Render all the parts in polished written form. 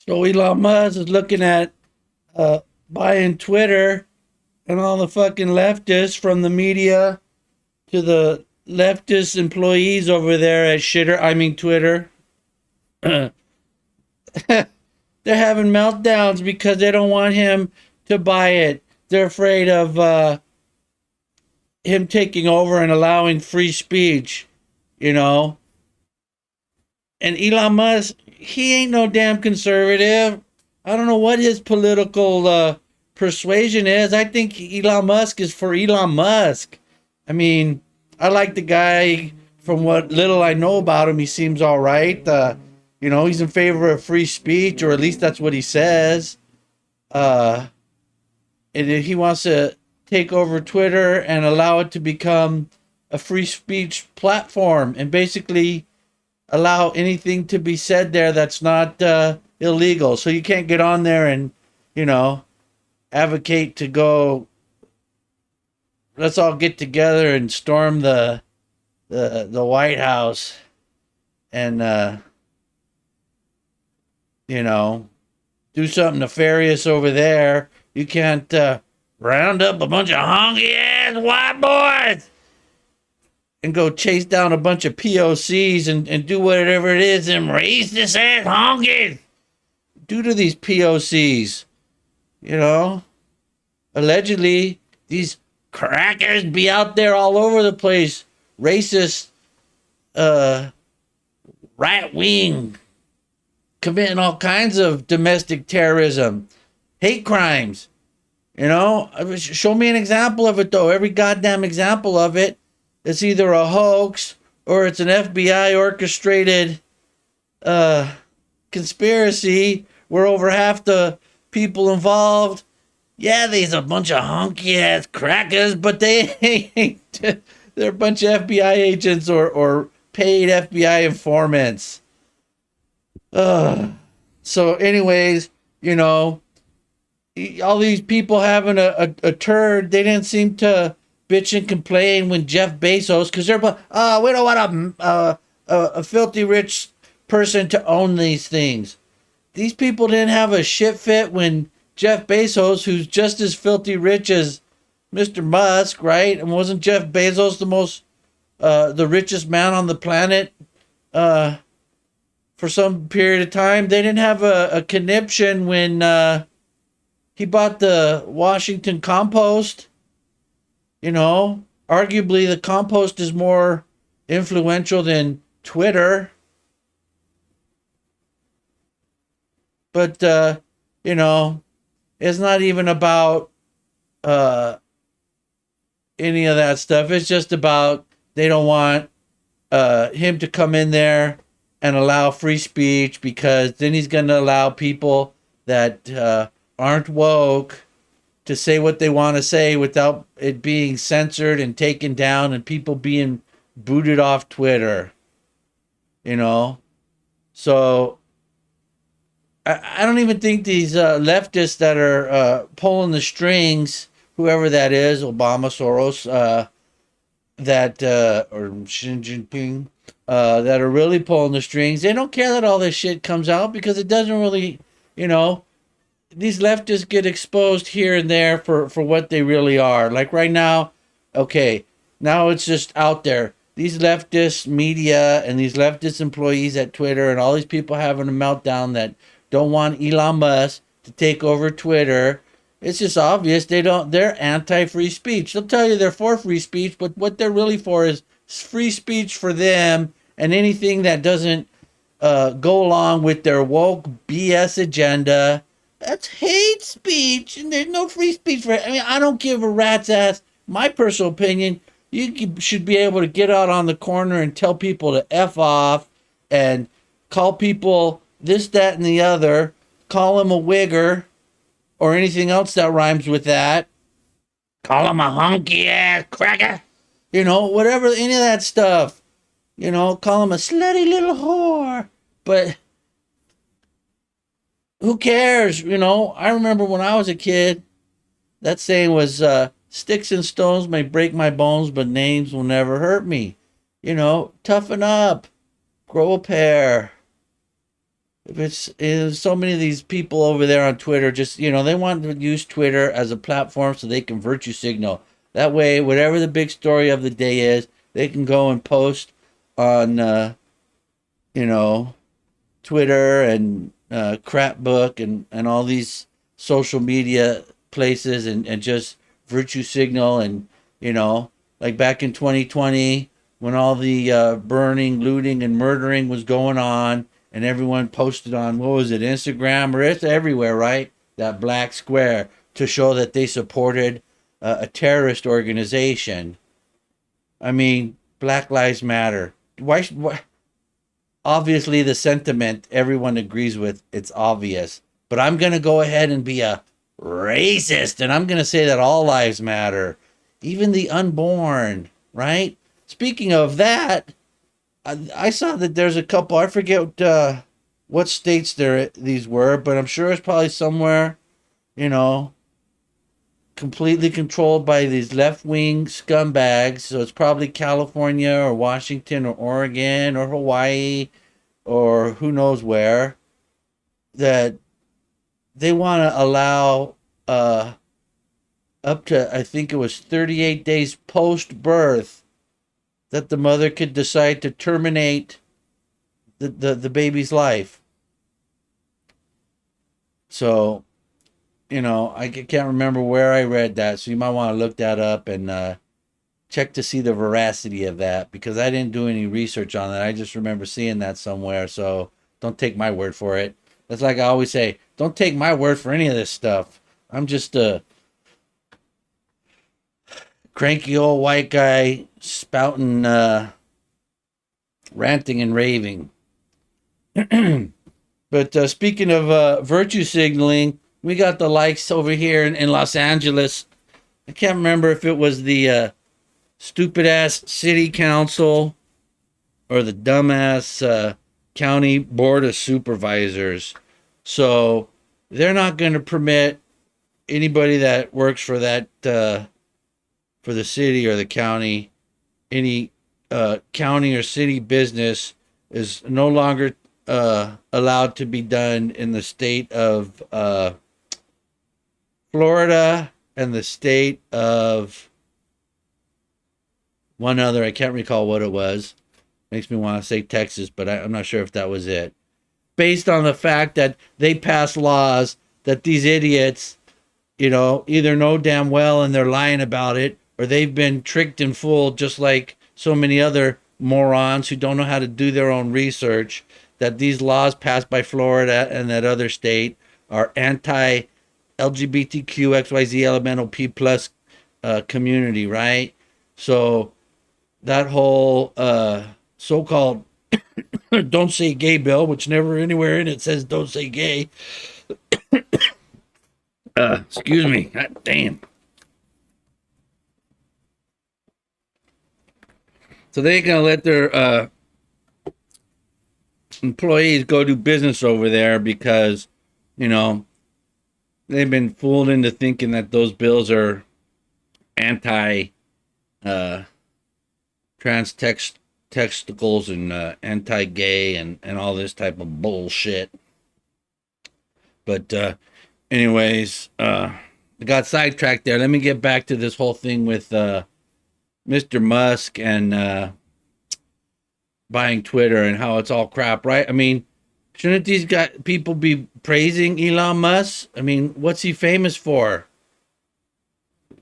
So Elon Musk is looking at uh, buying Twitter, and all the fucking leftists from the media to the leftist employees over there at Twitter. They're having meltdowns because they don't want him to buy it. They're afraid of him taking over and allowing free speech, you know. And Elon Musk, he ain't no damn conservative. I don't know what his political persuasion is. I think Elon Musk is for Elon Musk. I mean, I like the guy. From what little I know about him, he seems all right. He's in favor of free speech, or at least that's what he says. Uh, and if he wants to take over Twitter and allow it to become a free speech platform and basically allow anything to be said there that's not illegal. So you can't get on there and, you know, advocate to go, let's all get together and storm the White House and you know, do something nefarious over there. You can't round up a bunch of honky ass white boys and go chase down a bunch of POCs and do whatever it is them racist ass honkies do to these POCs. You know, allegedly these crackers be out there all over the place, racist, right wing, committing all kinds of domestic terrorism, hate crimes. You know, show me an example of it though. Every goddamn example of it, it's either a hoax or it's an FBI orchestrated conspiracy where over half the people involved, yeah, there's a bunch of honky ass crackers, but they ain't. They're a bunch of FBI agents or paid FBI informants. So, anyways, you know, all these people having a turd, they didn't seem to bitch and complain when Jeff Bezos, because they're, we don't want a filthy rich person to own these things. These people didn't have a shit fit when Jeff Bezos, who's just as filthy rich as Mr. Musk, right? And wasn't Jeff Bezos the richest man on the planet for some period of time? They didn't have a conniption when he bought the Washington Compost. You know, arguably the Compost is more influential than Twitter. But, you know, it's not even about any of that stuff. It's just about they don't want him to come in there and allow free speech, because then he's going to allow people that aren't woke to say what they want to say without it being censored and taken down and people being booted off Twitter. You know? So I don't even think these leftists that are pulling the strings, whoever that is, Obama, Soros, or Xi Jinping, that are really pulling the strings, they don't care that all this shit comes out, because it doesn't really, you know, these leftists get exposed here and there for what they really are. Like right now, okay, now it's just out there. These leftist media and these leftist employees at Twitter and all these people having a meltdown that don't want Elon Musk to take over Twitter. It's just obvious they're anti-free speech. They'll tell you they're for free speech, but what they're really for is free speech for them, and anything that doesn't go along with their woke BS agenda, that's hate speech, and there's no free speech for it. I mean, I don't give a rat's ass. My personal opinion, you should be able to get out on the corner and tell people to F off and call people this, that, and the other, call him a wigger or anything else that rhymes with that. Call him a honky ass cracker. You know, whatever, any of that stuff. You know, call him a slutty little whore. But who cares? You know, I remember when I was a kid, that saying was, sticks and stones may break my bones, but names will never hurt me. You know, toughen up. Grow a pair. if it's so many of these people over there on Twitter, just they want to use Twitter as a platform so they can virtue signal. That way, whatever the big story of the day is, they can go and post on you know Twitter and Crapbook and all these social media places and just virtue signal and you know like back in 2020 when all the burning, looting, and murdering was going on and everyone posted on what was it, Instagram, or it's everywhere, right? That black square to show that they supported a terrorist organization. I mean, Black Lives Matter. Why? Obviously, the sentiment everyone agrees with. It's obvious, but I'm gonna go ahead and be a racist, and I'm gonna say that all lives matter, even the unborn. Right? Speaking of that, I saw that there's a couple. I forget what states these were, but I'm sure it's probably somewhere, you know, completely controlled by these left wing scumbags. So it's probably California or Washington or Oregon or Hawaii or who knows where that they want to allow up to, I think it was 38 days post birth, that the mother could decide to terminate the baby's life. So, I can't remember where I read that. So you might want to look that up and check to see the veracity of that because I didn't do any research on that. I just remember seeing that somewhere. So don't take my word for it. That's like I always say, don't take my word for any of this stuff. I'm just a cranky old white guy spouting, ranting and raving. But speaking of virtue signaling, we got the likes over here in Los Angeles. I can't remember if it was the stupid ass city council or the dumbass county board of supervisors. So they're not going to permit anybody that works for that for the city or the county, any county or city business is no longer allowed to be done in the state of Florida and the state of one other. I can't recall what it was. Makes me want to say Texas, but I'm not sure if that was it. Based on the fact that they pass laws that these idiots, either know damn well and they're lying about it, or they've been tricked and fooled just like so many other morons who don't know how to do their own research, that these laws passed by Florida and that other state are anti LGBTQ XYZ elemental P plus community, right? So that whole so-called don't say gay bill, which never anywhere in it says don't say gay. Excuse me. God damn. So they ain't gonna let their employees go do business over there because, they've been fooled into thinking that those bills are anti trans testicles and anti-gay and all this type of bullshit. But anyways, I got sidetracked there. Let me get back to this whole thing with Mr. Musk and buying Twitter and how it's all crap, right? I mean, shouldn't these people be praising Elon Musk? I mean, what's he famous for?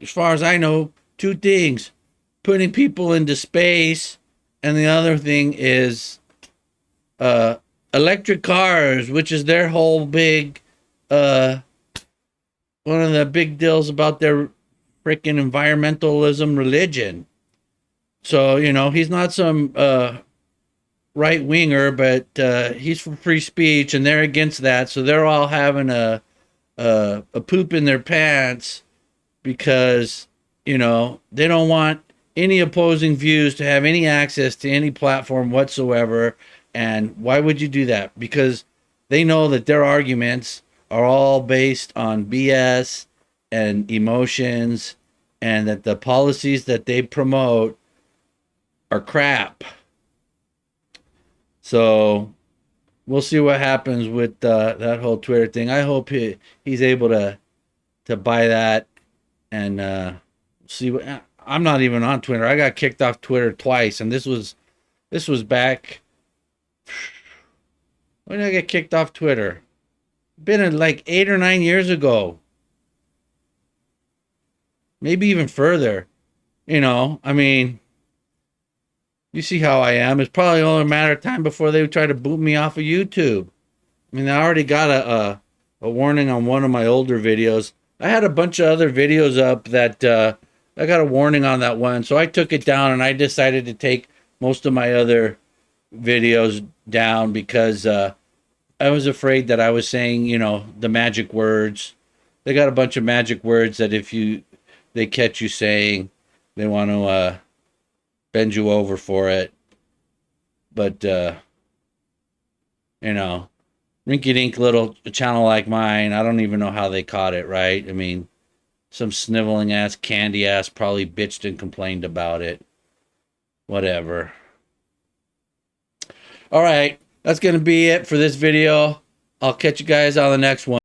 As far as I know, two things: putting people into space, and the other thing is electric cars, which is their whole big one of the big deals about their freaking environmentalism religion. So, he's not some right winger, but he's for free speech and they're against that. So they're all having a poop in their pants because, they don't want any opposing views to have any access to any platform whatsoever. And why would you do that? Because they know that their arguments are all based on BS and emotions, and that the policies that they promote are crap. So we'll see what happens with that whole Twitter thing. I hope he's able to buy that and see what. I'm not even on Twitter. I got kicked off Twitter twice, and this was back. When did I get kicked off Twitter? Been like 8 or 9 years ago, maybe even further. I mean, you see how I am. It's probably only a matter of time before they would try to boot me off of YouTube. I mean, I already got a warning on one of my older videos. I had a bunch of other videos up that I got a warning on that one, so I took it down and I decided to take most of my other videos down because I was afraid that I was saying, the magic words. They got a bunch of magic words that if they catch you saying, they want to bend you over for it. But you know, rinky dink little channel like mine, I don't even know how they caught it, right? I mean, some sniveling ass, candy ass probably bitched and complained about it. Whatever. All right, that's going to be it for this video. I'll catch you guys on the next one.